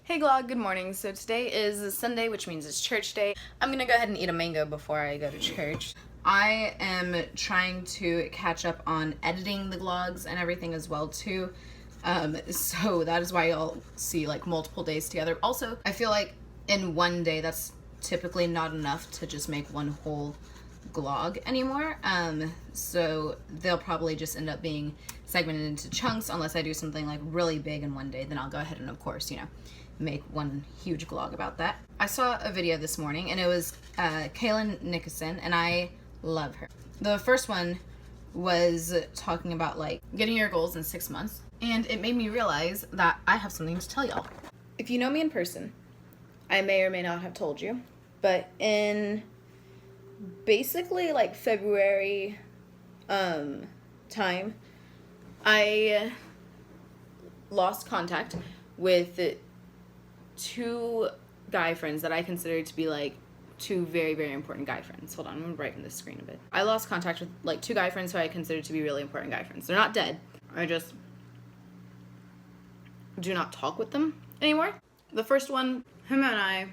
Hey Glog, good morning. So today is Sunday, which means it's church day. I'm gonna go ahead and eat a mango before I go to church. I am trying to catch up on editing the vlogs and everything as well too. So that is why you'll see like multiple days together. Also, I feel like in one day that's typically not enough to just make one whole vlog anymore. So they'll probably just end up being segmented into chunks unless I do something like really big in one day. Then I'll go ahead and of course, make one huge vlog about that. I saw a video this morning and it was Kaylin Nickerson, and I love her. The first one was talking about like getting your goals in 6 months, and it made me realize that I have something to tell y'all. If you know me in person, I may or may not have told you, but in basically like February time, I lost contact with two guy friends that I consider to be like two very, very important guy friends. Hold on, I'm gonna brighten this screen a bit. I lost contact with like two guy friends who I consider to be really important guy friends. They're not dead. I just do not talk with them anymore. The first one, him and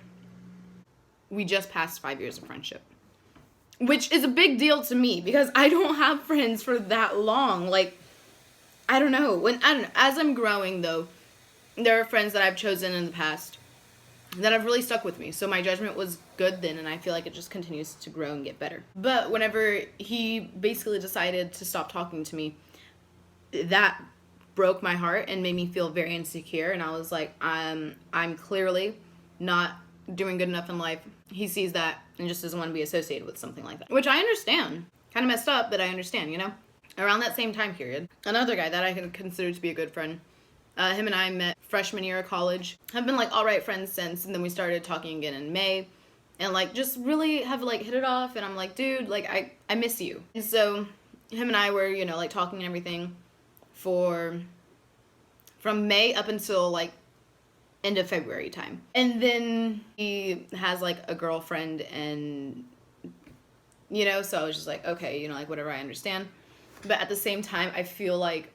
we just passed 5 years of friendship, which is a big deal to me because I don't have friends for that long. Like, I don't know. As I'm growing though, there are friends that I've chosen in the past that have really stuck with me. So my judgment was good then, and I feel like it just continues to grow and get better. But whenever he basically decided to stop talking to me, that broke my heart and made me feel very insecure. And I was like, I'm clearly not doing good enough in life. He sees that and just doesn't want to be associated with something like that, which I understand. Kind of messed up, but I understand, Around that same time period, another guy that I consider to be a good friend, him and I met freshman year of college. Have been like all right friends since, and then we started talking again in May, and like just really have like hit it off. And I'm like, dude, like I miss you. And so him and I were like talking and everything from May up until like end of February time. And then he has like a girlfriend, and so I was just like, okay, like whatever, I understand. But at the same time, I feel like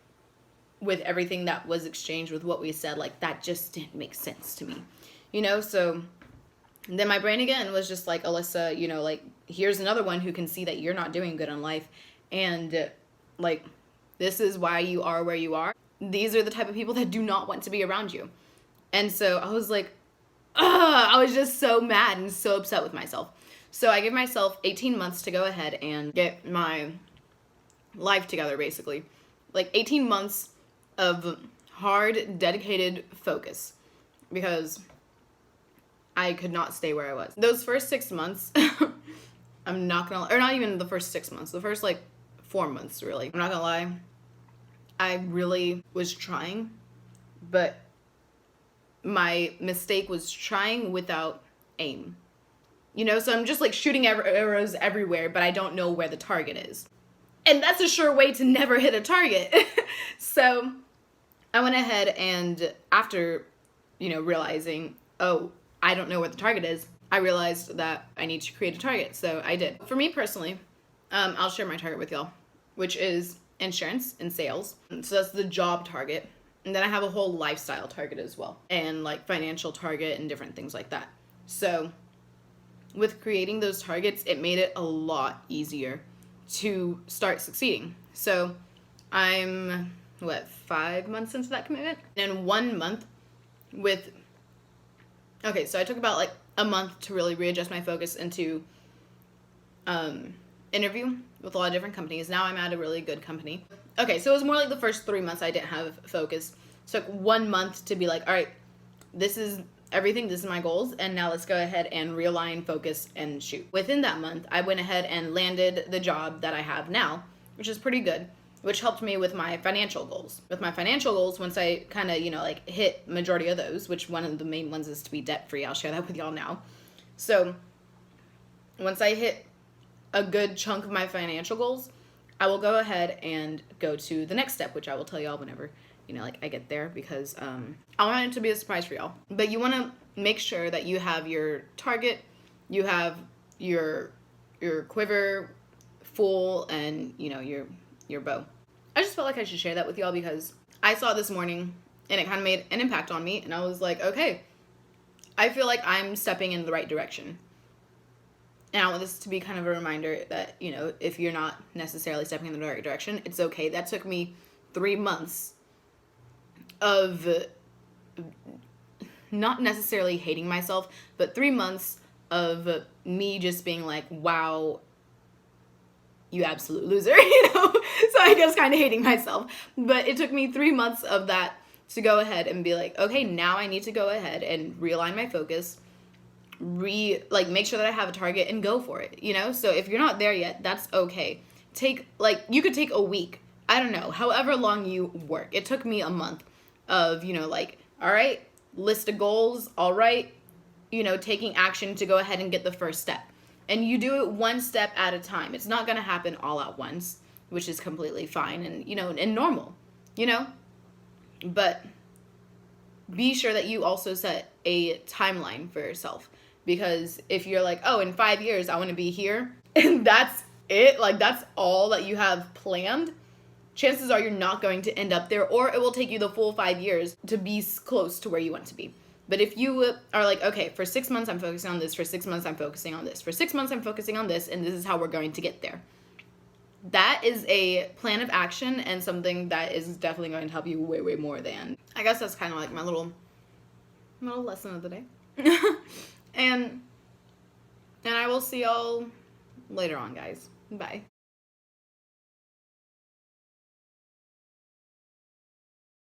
with everything that was exchanged with what we said, like that just didn't make sense to me, so then my brain again was just like, Alyssa, like here's another one who can see that you're not doing good in life, and like this is why you are where you are. These are the type of people that do not want to be around you. And so I was like, I was just so mad and so upset with myself. So I give myself 18 months to go ahead and get my life together, basically. Like 18 months of hard, dedicated focus, because I could not stay where I was. Those first 6 months, I'm not gonna lie, or not even the first 6 months, the first like 4 months really. I'm not gonna lie, I really was trying, but my mistake was trying without aim. So I'm just like shooting arrows everywhere, but I don't know where the target is. And that's a sure way to never hit a target. So I went ahead and after, realizing, oh, I don't know where the target is, I realized that I need to create a target. So I did. For me personally, I'll share my target with y'all, which is insurance and sales. So that's the job target. And then I have a whole lifestyle target as well, and like financial target and different things like that. So with creating those targets, it made it a lot easier to start succeeding. So I'm 5 months into that commitment, and in 1 month so I took about like a month to really readjust my focus into interview with a lot of different companies. Now I'm at a really good company. Okay, so it was more like the first 3 months I didn't have focus. It took 1 month to be like, all right, this is everything, this is my goals, and now let's go ahead and realign, focus, and shoot. Within that month, I went ahead and landed the job that I have now, which is pretty good, which helped me with my financial goals. With my financial goals, once I kind of, like hit majority of those, which one of the main ones is to be debt-free, I'll share that with y'all now. So once I hit a good chunk of my financial goals, I will go ahead and go to the next step, which I will tell y'all whenever I get there, because I want it to be a surprise for y'all. But you want to make sure that you have your target, you have your quiver full, and your bow. I just felt like I should share that with y'all because I saw it this morning and it kind of made an impact on me, and I was like, okay, I feel like I'm stepping in the right direction. And I want this to be kind of a reminder that, you know, if you're not necessarily stepping in the right direction, it's okay. That took me 3 months of not necessarily hating myself, but 3 months of me just being like, wow, you absolute loser, you know? So I guess kind of hating myself. But it took me 3 months of that to go ahead and be like, okay, now I need to go ahead and realign my focus, make sure that I have a target and go for it, you know? So if you're not there yet, that's okay. You could take a week, I don't know, however long you work. It took me a month of, you know, like, all right, list of goals, all right, you know, taking action to go ahead and get the first step. And you do it one step at a time. It's not going to happen all at once, which is completely fine and, you know, and normal, you know? But be sure that you also set a timeline for yourself. Because if you're like, oh, in 5 years, I want to be here, and that's it, like, that's all that you have planned, chances are you're not going to end up there, or it will take you the full 5 years to be close to where you want to be. But if you are like, okay, for 6 months, I'm focusing on this, for 6 months, I'm focusing on this, for 6 months, I'm focusing on this, and this is how we're going to get there. That is a plan of action and something that is definitely going to help you way, way more than, I guess that's kind of like my little lesson of the day. And I will see y'all later on, guys. Bye.